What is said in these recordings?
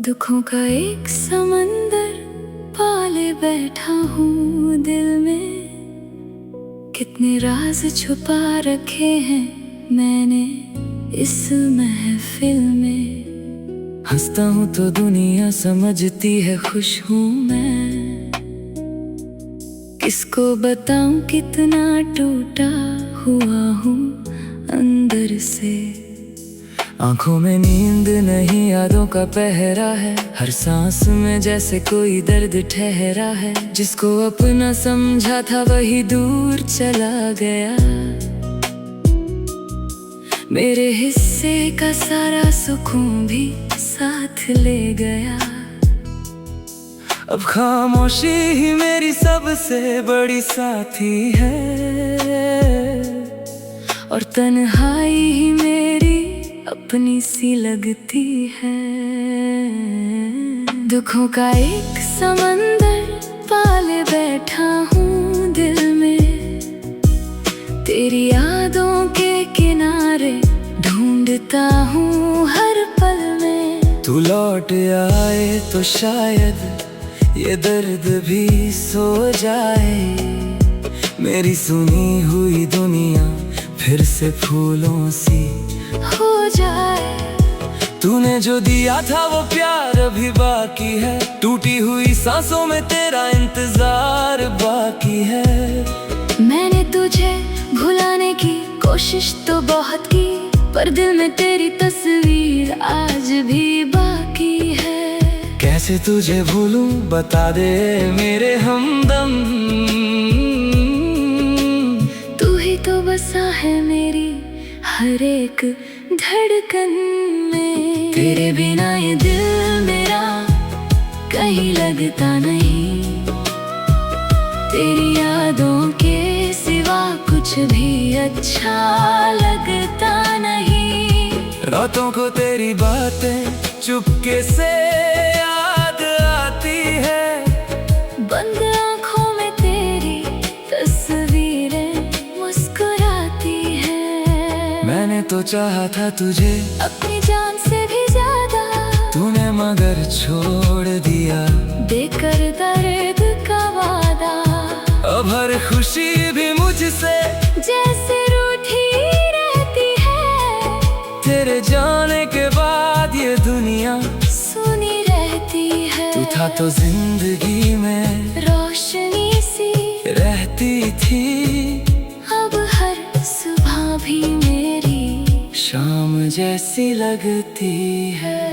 दुखों का एक समंदर पाले बैठा हूँ दिल में। कितने राज छुपा रखे हैं मैंने इस महफिल में। हंसता हूँ तो दुनिया समझती है खुश हूँ मैं। किसको बताऊं कितना टूटा हुआ हूँ अंदर से। आंखों में नींद नहीं, यादों का पहरा है। हर सांस में जैसे कोई दर्द ठहरा है। जिसको अपना समझा था वही दूर चला गया। मेरे हिस्से का सारा सुकून भी साथ ले गया। अब खामोशी ही मेरी सबसे बड़ी साथी है और तन्हाई ही मेरी अपनी सी लगती है। दुखों का एक समंदर पाले बैठा हूँ दिल में। तेरी यादों के किनारे ढूंढता हूँ हर पल में। तू लौट आए तो शायद ये दर्द भी सो जाए। मेरी सुनी हुई दुनिया फिर से फूलों सी हो जाए। तूने जो दिया था वो प्यार अभी बाकी है। टूटी हुई सांसों में तेरा इंतजार बाकी है। मैंने तुझे भुलाने की कोशिश तो बहुत की, पर दिल में तेरी तस्वीर आज भी बाकी है। कैसे तुझे भूलूं बता दे मेरे हमदम। तू ही तो बसा है मेरी हर एक धड़कन में। तेरे बिना ये दिल मेरा कहीं लगता नहीं। तेरी यादों के सिवा कुछ भी अच्छा लगता नहीं। रातों को तेरी बातें चुपके से याद आती है। बंद आँखों में तेरी तस्वीरें मुस्कुराती है। मैंने तो चाहा था तुझे अपनी जान से भी ज्यादा। तूने मगर छोड़ दिया देकर दर्द का वादा। अब हर खुशी भी मुझसे जैसे रूठी रहती है। तेरे जाने के बाद ये दुनिया सुनी रहती है। तू था तो जिंदगी में रोशनी सी रहती थी। अब हर सुबह भी मेरी शाम जैसी लगती है।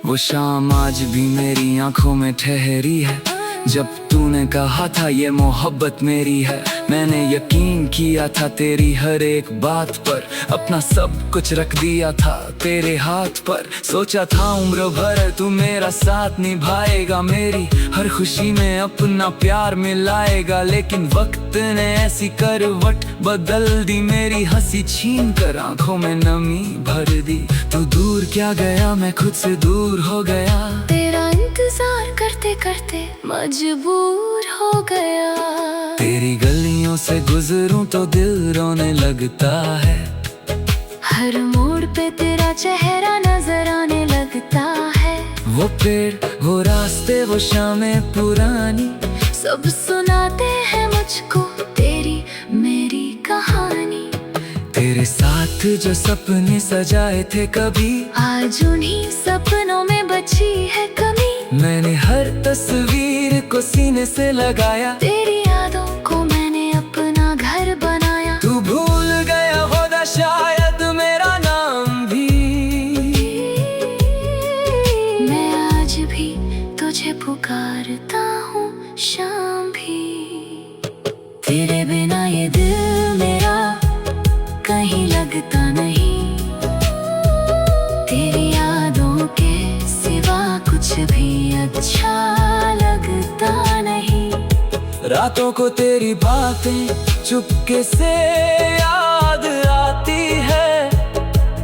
वो शाम आज भी मेरी आंखों में ठहरी है। जब तूने कहा था ये मोहब्बत मेरी है। मैंने यकीन किया था तेरी हर एक बात पर। अपना सब कुछ रख दिया था तेरे हाथ पर। सोचा था उम्र भर तू मेरा साथ निभाएगा। मेरी हर खुशी में अपना प्यार मिलाएगा। लेकिन वक्त ने ऐसी करवट बदल दी। मेरी हंसी छीन कर आंखों में नमी भर दी। तू दूर क्या गया, मैं खुद से दूर हो गया। तेरा इंतजार करते करते मजबूर हो गया। तेरी गलियों से गुजरूं तो दिल रोने लगता है। हर मोड़ पे तेरा चेहरा नजर आने लगता है। वो पेड़, वो रास्ते, वो शामें पुरानी, सब सुनाते हैं मुझको तेरी मेरी कहानी। तेरे साथ जो सपने सजाए थे कभी, आज उन्हीं सपनों में बची है कमी। मैंने हर तस्वीर को सीने से लगाया। तेरी यादों को मैंने अपना घर बनाया। तू भूल गया होगा शायद मेरा नाम भी। मैं आज भी तुझे पुकारता हूँ शाम भी। तेरे बिना ये दिल मेरा कहीं लगता नहीं। तेरी यादों के सिवा कुछ भी अच्छा लगता नहीं। रातों को तेरी बातें चुपके से याद आती है।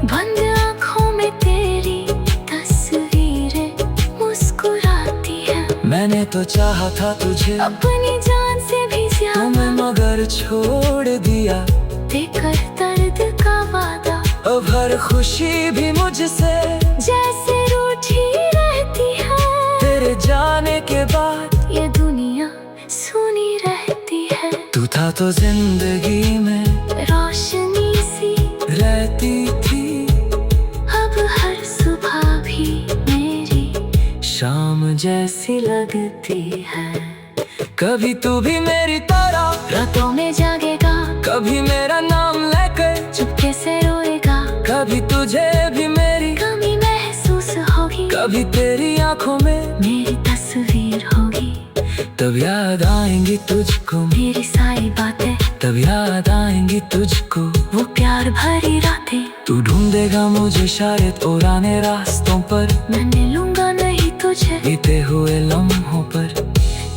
बंद आँखों में तेरी तस्वीरें मुस्कुराती है। मैंने तो चाहा था तुझे अपनी जान से भी ज्यादा। तुम्हें मगर छोड़ दिया देकर दर्द का वादा। अब हर खुशी भी मुझसे जैसे रूठी था तो जिंदगी में रोशनी सी रहती थी। अब हर सुबह भी मेरी शाम जैसी लगती है। कभी तू भी मेरी तरह रातों में जागेगा, कभी मेरा नाम लेकर चुपके से रोएगा। कभी तुझे भी मेरी कमी महसूस होगी, कभी तेरी आंखों में मेरी तस्वीर होगी। तब याद आएंगी तुझको मेरी सारी बातें, तब याद आएंगी तुझको वो प्यार भरी रातें। तू ढूंढेगा मुझे शायद पुराने रास्तों पर, मैं मिलूंगा नहीं तुझे बीते हुए लम्हों पर।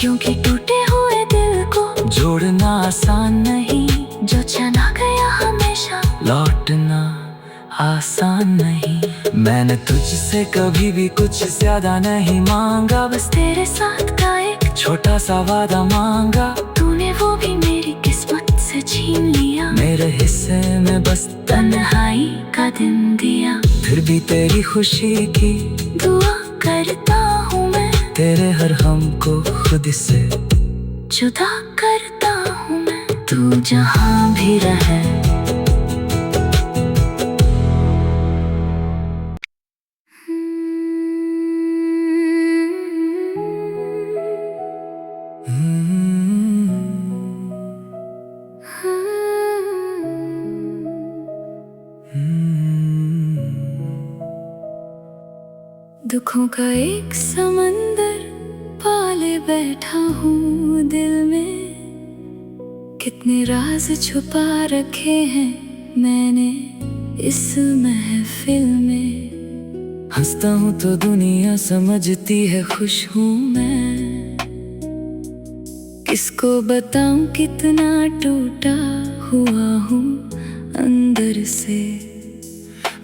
क्योंकि टूटे हुए दिल को जोड़ना आसान नहीं, जो चला गया हमेशा लौटना आसान नहीं। मैंने तुझसे कभी भी कुछ ज्यादा नहीं मांगा, बस तेरे साथ का एक छोटा सा वादा मांगा। तूने वो भी मेरी किस्मत से छीन लिया, मेरे हिस्से में बस तन्हाई का दिन दिया। फिर भी तेरी खुशी की दुआ करता हूँ मैं, तेरे हर हम को खुद से जुदा करता हूँ मैं। तू जहाँ भी रहे दुखों का एक समंदर पाले बैठा हूँ दिल में। कितने राज छुपा रखे हैं मैंने इस महफिल में। हंसता हूँ तो दुनिया समझती है खुश हूँ मैं। किसको बताऊं कितना टूटा हुआ हूँ अंदर से।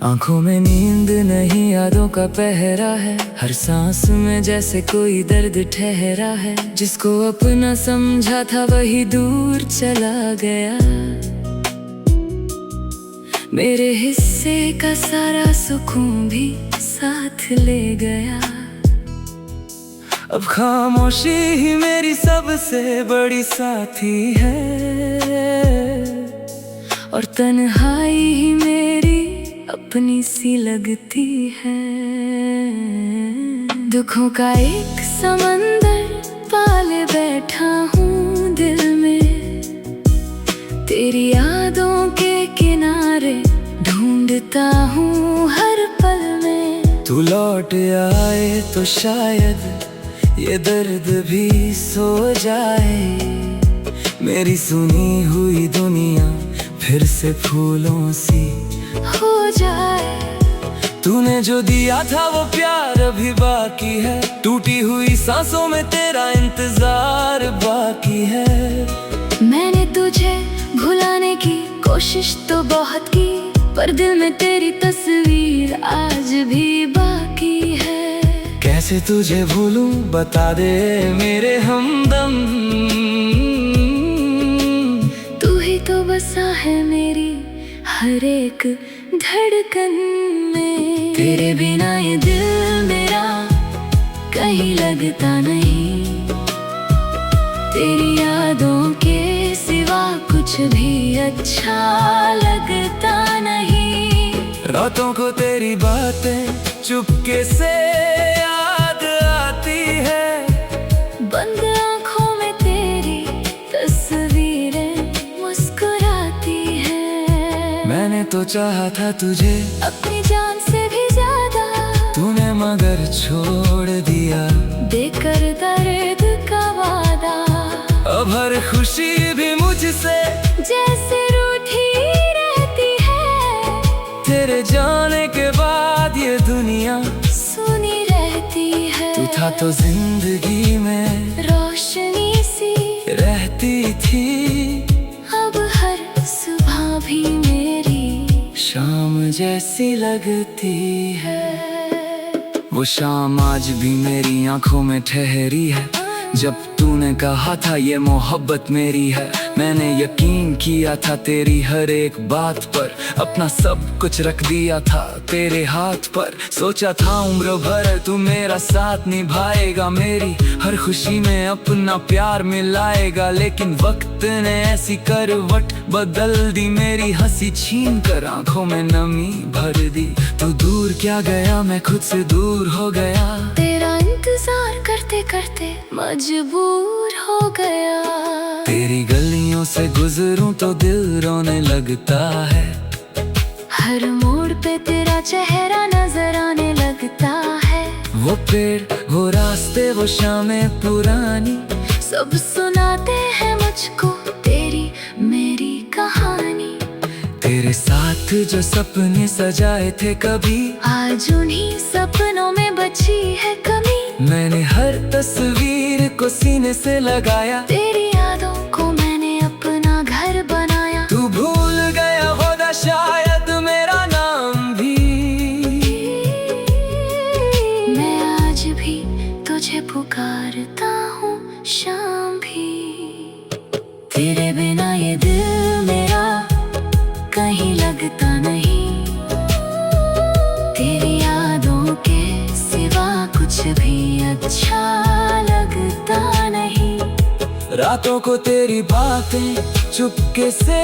आंखों में नींद नहीं, यादों का पहरा है। हर सांस में जैसे कोई दर्द ठहरा है। जिसको अपना समझा था वही दूर चला गया। मेरे हिस्से का सारा सुकून भी साथ ले गया। अब खामोशी ही मेरी सबसे बड़ी साथी है, और तन्हाई ही मेरी अपनी सी लगती है। दुखों का एक समंदर पाले बैठा हूँ दिल में। तेरी यादों के किनारे ढूंढता हूँ हर पल में। तू लौट आए तो शायद ये दर्द भी सो जाए। मेरी सुनी हुई दुनिया फिर से फूलों सी हो जाए। तूने जो दिया था वो प्यार अभी बाकी है। टूटी हुई सांसों में तेरा इंतजार बाकी है। मैंने तुझे भुलाने की कोशिश तो बहुत की, पर दिल में तेरी तस्वीर आज भी बाकी है। कैसे तुझे भूलूं बता दे मेरे हमदम। तू ही तो बसा है मेरी हर एक धड़कन में। तेरे बिना ये दिल मेरा कहीं लगता नहीं। तेरी यादों के सिवा कुछ भी अच्छा लगता नहीं। रातों को तेरी बातें चुपके से याद आती है। बंद आँखों में तेरी तस्वीरें मुस्कुराती है। मैंने तो चाहा था तुझे अपनी जान से भी ज्यादा, तूने मगर छोड़ दिया देकर दर्द का वादा। अब हर खुशी भी मुझसे जैसे रूठी रहती है। तेरे जाने के बाद ये दुनिया सुनी रहती है। तू था तो जिंदगी में रोशनी सी रहती थी। अब हर सुबह भी मेरी शाम जैसी लगती है। वो शाम आज भी मेरी आंखों में ठहरी है। जब तूने कहा था ये मोहब्बत मेरी है। मैंने यकीन किया था तेरी हर एक बात पर, अपना सब कुछ रख दिया था तेरे हाथ पर। सोचा था उम्र भर तू मेरा साथ निभाएगा, मेरी हर खुशी में अपना प्यार मिलाएगा। लेकिन वक्त ने ऐसी करवट बदल दी, मेरी हंसी छीन कर आंखों में नमी भर दी। तू दूर क्या गया, मैं खुद से दूर हो गया, तेरा इंतजार करते करते मजबूर हो गया। तेरी गलियों से गुजरूं तो दिल रोने लगता है, हर मोड़ पे तेरा चेहरा नजर आने लगता है। वो पेड़, वो रास्ते, वो शामें पुरानी, सब सुनाते हैं मुझको तेरी मेरी कहानी। तेरे साथ जो सपने सजाए थे कभी, आज उन्हीं सपनों में बची है कमी। मैंने हर तस्वीर को सीने से लगाया, तेरी यादों को मैंने अपना घर बनाया। तू भूल गया होगा शायद मेरा नाम भी, मैं आज भी तुझे पुकारता हूँ शाम भी। तेरे बिना ये दिल मेरा कहीं लगता नहीं, तेरी यादों के सिवा कुछ भी अच्छा लगता नहीं। रातों को तेरी बातें चुपके से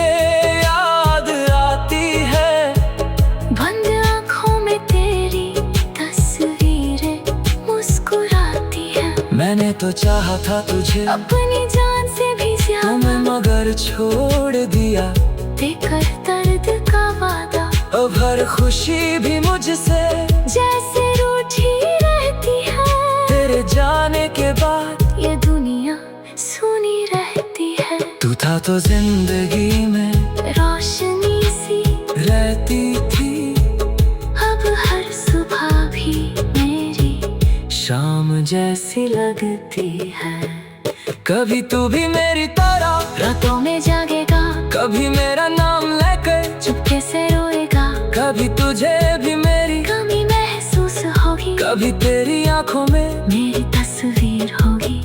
याद आती है, बंद आँखों में तेरी तस्वीरें मुस्कुराती हैं। मैंने तो चाहा था तुझे अपनी जान से भी तुम्हें, ज्यादा मगर छोड़ दिया देकर दर्द का वादा। अब हर खुशी भी मुझसे जैसे रूठी रहती है, तेरे जाने के बाद ये दुनिया सुनी रहती है। तू था तो जिंदगी में रोशनी सी रहती थी, अब हर सुबह भी मेरी शाम जैसी लगती है। कभी तू भी मेरी तरह रातों में जागेगा, कभी मेरा नाम लेकर चुपके से रोएगा। कभी तुझे भी मेरी कमी महसूस होगी, कभी तेरी आंखों में मेरी तस्वीर होगी।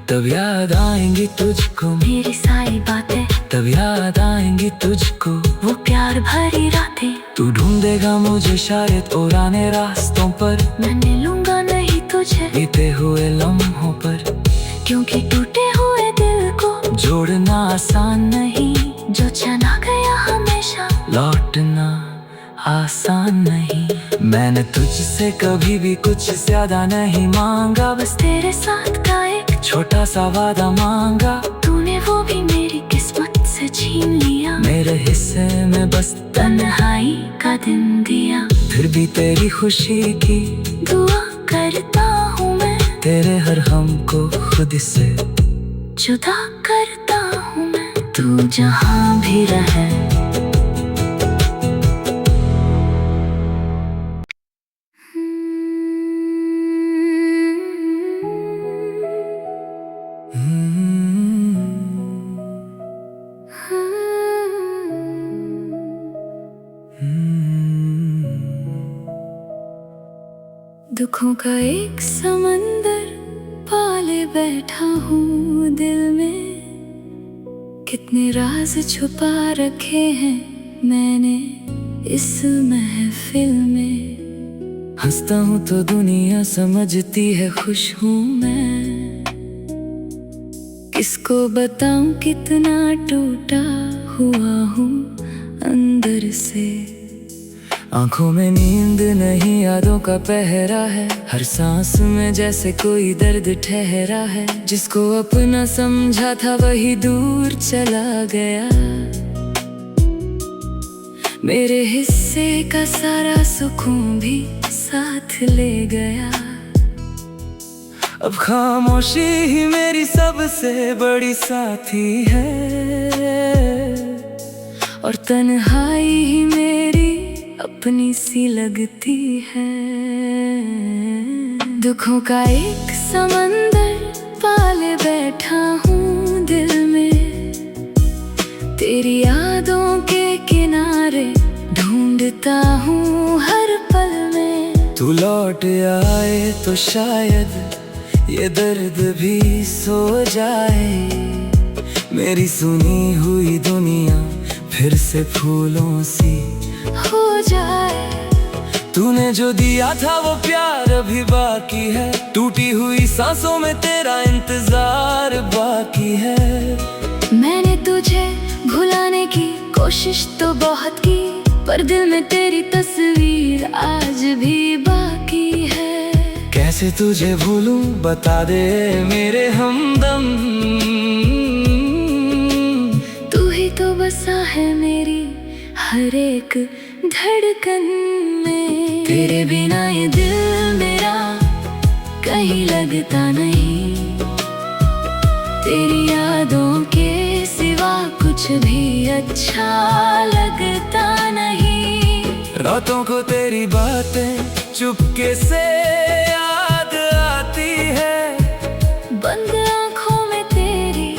तब याद आएंगी तुझको मेरी सारी बातें, तब याद आएंगी तुझको वो प्यार भरी रातें। तू ढूंढेगा मुझे शायद पुराने रास्तों पर, मैं मिलूंगा नहीं तुझे बीते हुए लम्हों पर, क्योंकि टूटे हुए दिल को जोड़ना आसान नहीं, जो चला गया हमेशा लौटना आसान नहीं। मैंने तुझसे कभी भी कुछ ज्यादा नहीं मांगा, बस तेरे साथ का एक छोटा सा वादा मांगा। तूने वो भी मेरी किस्मत से छीन लिया, मेरे हिस्से में बस तन्हाई का दिन दिया। फिर भी तेरी खुशी की दुआ करता हूँ मैं, तेरे हर हम को खुद से जुदा करता हूँ मैं। तू जहाँ भी रहे, दुखों का एक समंदर पाले बैठा हूँ दिल में। कितने राज छुपा रखे हैं मैंने इस महफिल में। हंसता हूँ तो दुनिया समझती है खुश हूँ मैं। किसको बताऊँ कितना टूटा हुआ हूँ अंदर से। आंखों में नींद नहीं, यादों का पहरा है। हर सांस में जैसे कोई दर्द ठहरा है। जिसको अपना समझा था वही दूर चला गया। मेरे हिस्से का सारा सुकून भी साथ ले गया। अब खामोशी ही मेरी सबसे बड़ी साथी है, और तन्हाई ही मेरी अपनी सी लगती है। दुखों का एक समंदर पाले बैठा हूँ दिल में। तेरी यादों के किनारे ढूंढता हूँ हर पल में। तू लौट आए तो शायद ये दर्द भी सो जाए। मेरी सुनी हुई दुनिया फिर से फूलों सी हो जाए। तूने जो दिया था वो प्यार अभी बाकी है, टूटी हुई सांसों में तेरा इंतजार बाकी है। मैंने तुझे भुलाने की कोशिश तो बहुत की, पर दिल में तेरी तस्वीर आज भी बाकी है। कैसे तुझे भूलूं बता दे मेरे हमदम, तू ही तो बसा है मेरी हर एक धड़कन में। तेरे बिना ये दिल मेरा कहीं लगता नहीं, तेरी यादों के सिवा कुछ भी अच्छा लगता नहीं। रातों को तेरी बातें चुपके से याद आती है, बंद आँखों में तेरी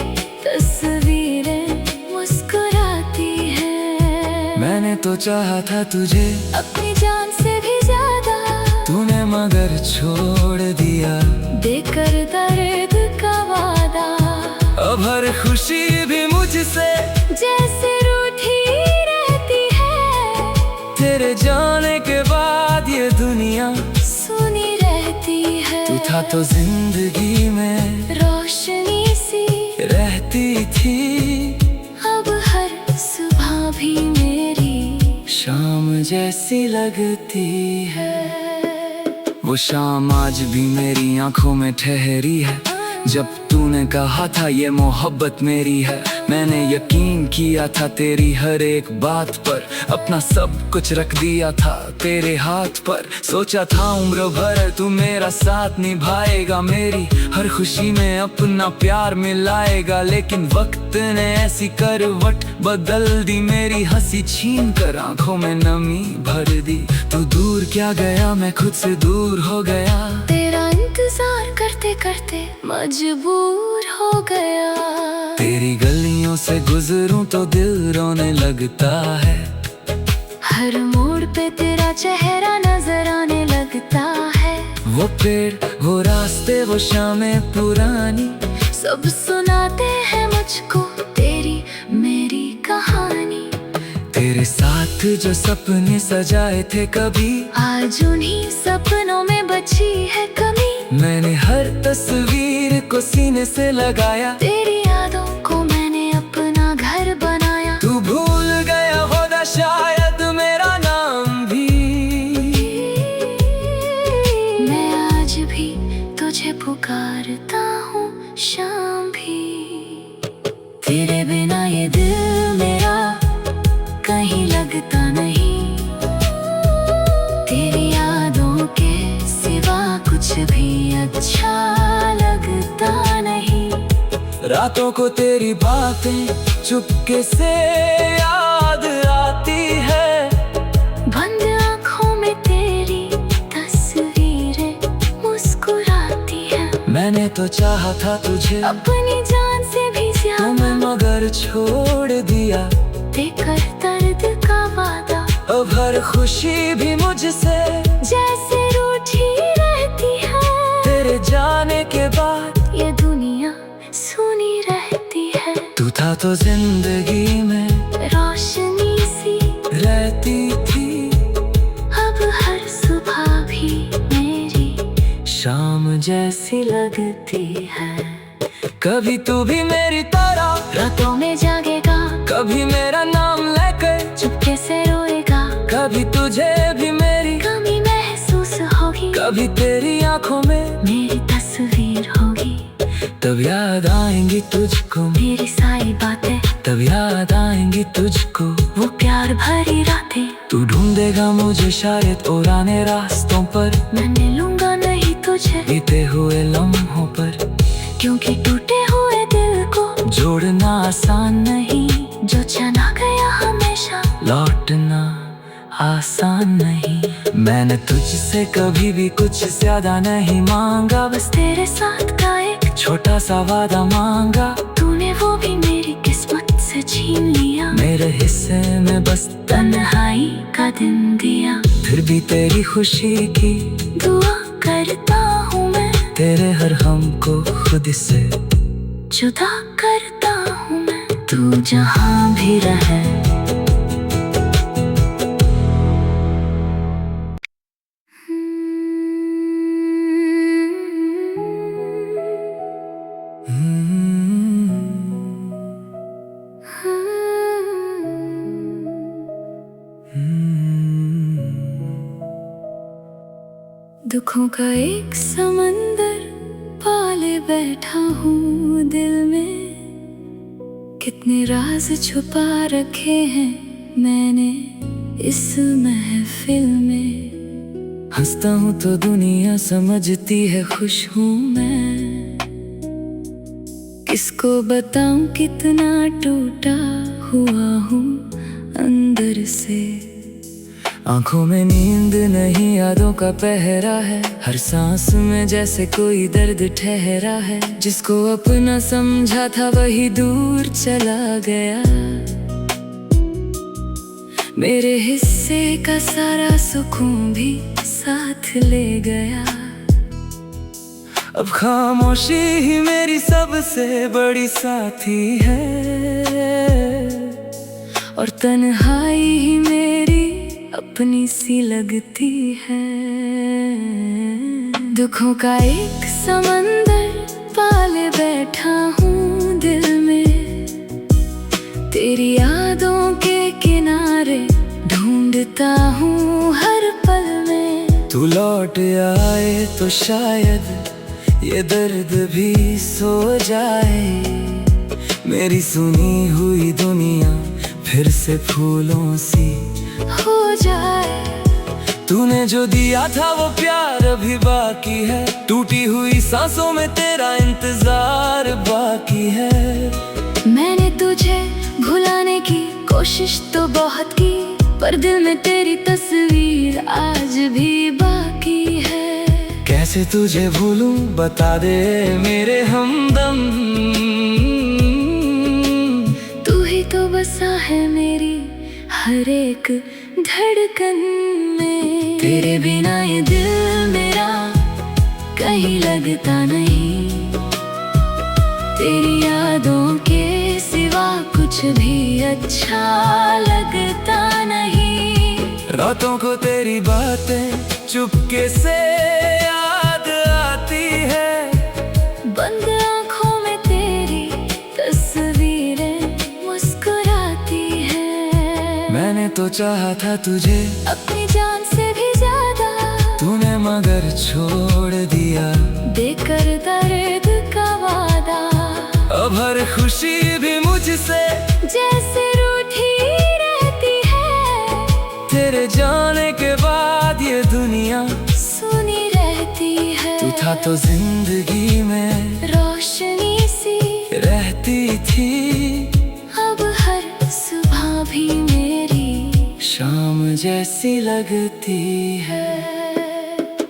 तस्वीरें मुस्कुराती है। मैंने तो चाहा था तुझे अपनी जान से भी ज्यादा, तूने मगर छोड़ दिया देकर दर्द का वादा। अब हर खुशी भी मुझसे जैसे रूठी रहती है, तेरे जाने के बाद ये दुनिया सुनी रहती है। तू था तो जिंदगी में रोशनी सी रहती थी, अब हर सुबह भी मेरी शाम जैसी लगती है। वो शाम आज भी मेरी आंखों में ठहरी है, जब तूने कहा था ये मोहब्बत मेरी है। मैंने यकीन किया था तेरी हर एक बात पर, अपना सब कुछ रख दिया था तेरे हाथ पर। सोचा था उम्र भर तू मेरा साथ निभाएगा, मेरी हर खुशी में अपना प्यार मिलाएगा। लेकिन वक्त ने ऐसी करवट बदल दी, मेरी हंसी छीन कर आंखों में नमी भर दी। तू दूर क्या गया, मैं खुद से दूर हो गया, तेरा इंतजार करते करते मजबूर हो गया। तेरी गलियों से गुजरूं तो दिल रोने लगता है, हर मोड़ पे तेरा चेहरा नजर आने लगता है। वो पेड़ वो रास्ते वो शामें पुरानी, सब सुनाते हैं मुझको तेरी मेरी कहानी। तेरे साथ जो सपने सजाए थे कभी, आज उन्हीं सपनों में बची है कमी। मैंने हर तस्वीर को सीने से लगाया, तेरी यादों को मैंने अपना घर बनाया। तू भूल गया होगा शायद मेरा नाम भी, मैं आज भी तुझे पुकारता हूँ शाम भी। तेरे बिना ये दिल मेरा कहीं लगता नहीं, तेरी यादों के सिवा कुछ भी अच्छा लगता नहीं। रातों को तेरी बातें चुपके से याद आती है, बंद आँखों में तेरी तस्वीरें मुस्कुराती है। मैंने तो चाहा था तुझे अपनी जान से भी ज्यादा, तुम्हें मगर छोड़ दिया देकर दर्द का वादा। अब हर खुशी भी मुझसे जैसे रूठी रहती है, तेरे जाने के बाद ये दुनिया सुनी रहती है। तू था तो जिंदगी में रोशनी सी रहती थी, अब हर सुबह भी मेरी शाम जैसी लगती है। कभी तू भी मेरी तरह रातों में जागेगा, कभी मेरा नाम लेकर चुपके से रोएगा। कभी तुझे भी मेरी कमी महसूस होगी, कभी तेरी आंखों में मेरी तस्वीर होगी। तब याद आएंगी तुझको मेरी सारी बातें, तब याद आएंगी तुझको वो प्यार भरी रातें। तू ढूंढेगा मुझे शायद पुराने रास्तों पर, मैं मिलूंगा नहीं तुझे बीते हुए लम्हों पर। क्योंकि टूटे हुए दिल को जोड़ना आसान नहीं, जो चला गया हमेशा लौटना आसान नहीं। मैंने तुझसे कभी भी कुछ ज्यादा नहीं मांगा, बस तेरे साथ का एक छोटा सा वादा मांगा। तूने वो भी मेरी किस्मत से छीन लिया, मेरे हिस्से में बस तन्हाई का दिन दिया। फिर भी तेरी खुशी की दुआ करता हूँ मैं, तेरे हर हम को खुद से जुदा करता हूँ मैं। तू जहाँ भी रहे। दुखों का एक समंदर पाले बैठा हूँ दिल में, कितने राज छुपा रखे हैं मैंने इस महफिल में। हंसता हूँ तो दुनिया समझती है खुश हूँ मैं, किसको बताऊं कितना टूटा हुआ हूँ अंदर से। आंखों में नींद नहीं, यादों का पहरा है, हर सांस में जैसे कोई दर्द ठहरा है। जिसको अपना समझा था वही दूर चला गया, मेरे हिस्से का सारा सुकून भी साथ ले गया। अब खामोशी ही मेरी सबसे बड़ी साथी है, और तन्हाई ही मेरी अपनी सी लगती है। दुखों का एक समंदर पाले बैठा हूँ दिल में, तेरी यादों के किनारे ढूंढता हूँ हर पल में। तू लौट आए तो शायद ये दर्द भी सो जाए, मेरी सुनी हुई दुनिया फिर से फूलों सी हो जाए। तूने जो दिया था वो प्यार अभी बाकी है, टूटी हुई सांसों में तेरा इंतजार बाकी है। मैंने तुझे भुलाने की कोशिश तो बहुत की, पर दिल में तेरी तस्वीर आज भी बाकी है। कैसे तुझे भूलूं बता दे मेरे हमदम, तू ही तो बसा है मेरी हर एक धड़कन में। तेरे बिना ये दिल मेरा कहीं लगता नहीं, तेरी यादों के सिवा कुछ भी अच्छा लगता नहीं। रातों को तेरी बातें चुपके से याद आती है, बंद आँखों में तेरी तस्वीरें मुस्कुराती है। मैंने तो चाहा था तुझे अपनी जान से भी ज्यादा, तूने मगर छोड़ दिया देकर दर्द का वादा। अब हर खुशी भी मुझसे जैसे रूठी रहती है, तेरे जाने के बाद ये दुनिया सुनी रहती है। तू था तो जिंदगी में रोशनी सी रहती थी, अब हर सुबह भी मेरी शाम जैसी लगती है।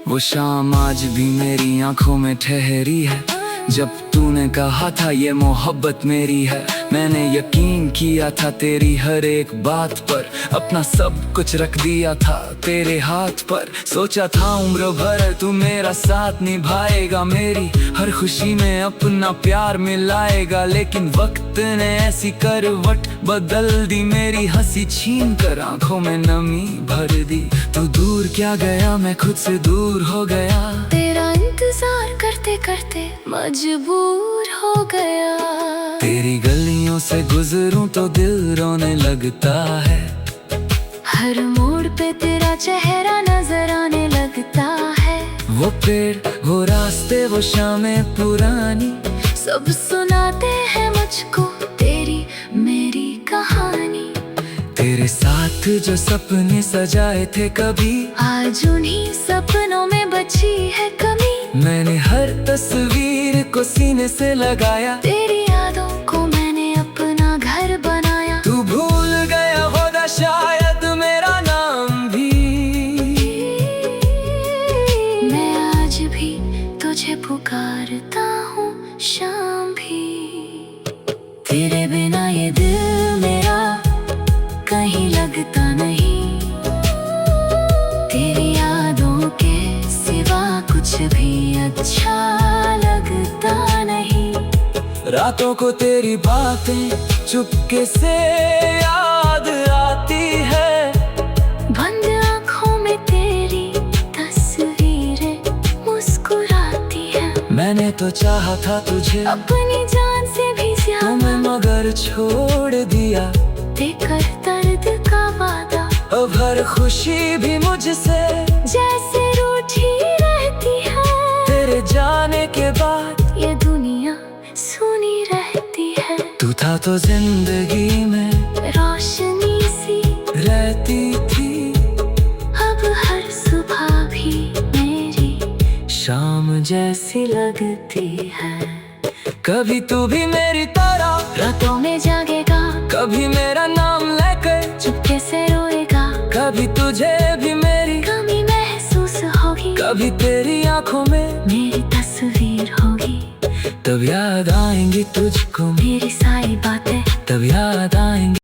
वो शाम आज भी मेरी आंखों में ठहरी है, जब तूने कहा था ये मोहब्बत मेरी है। मैंने यकीन किया था तेरी हर एक बात पर, अपना सब कुछ रख दिया था तेरे हाथ पर। सोचा था उम्र भर तू मेरा साथ निभाएगा, मेरी हर खुशी में अपना प्यार मिलाएगा। लेकिन वक्त ने ऐसी करवट बदल दी, मेरी हंसी छीन कर आंखों में नमी भर दी। तू दूर क्या गया, मैं खुद से दूर हो गया, तेरा इंतजार करते करते मजबूर हो गया। तेरी गलियों से गुजरूं तो दिल रोने लगता है, हर मोड़ पे तेरा चेहरा नजर आने लगता है। वो पेड़, वो रास्ते, वो शामें पुरानी, सब सुनाते हैं मुझको तेरी मेरी कहानी। तेरे साथ जो सपने सजाए थे कभी, आज उन्हीं सपनों में बची है कमी। मैंने हर तस्वीर को सीने से लगाया, तेरी यादों को मैंने अपना घर बनाया। तू भूल गया होगा शायद मेरा नाम भी, मैं आज भी तुझे पुकारता हूँ शाम भी। तेरे बिना ये दिल मेरा कहीं लगता नहीं, तेरी यादों के सिवा कुछ भी अच्छा लगता नहीं। रातों को तेरी बातें चुपके से याद आती है। बंद आँखों में तेरी तस्वीरें मुस्कुराती है। मैंने तो चाहा था तुझे अपनी जान से भी ज्यादा, तुम्हें मगर छोड़ दिया देकर दर्द का वादा। अब हर खुशी भी मुझसे जैसे रूठी रहती है, तेरे जाने के बाद ये दुनिया सुनी रहती है। तू था तो जिंदगी में रोशनी सी रहती थी, अब हर सुबह भी मेरी शाम जैसी लगती है। कभी तू भी मेरी तरह रातों में जागेगा, कभी मेरा नाम लेकर चुपके से रोएगा। कभी तुझे भी मेरी कमी महसूस होगी, कभी तेरी आंखों में मेरी तस्वीर होगी। तब याद आएंगी तुझको मेरी सारी बातें तब याद आएंगी।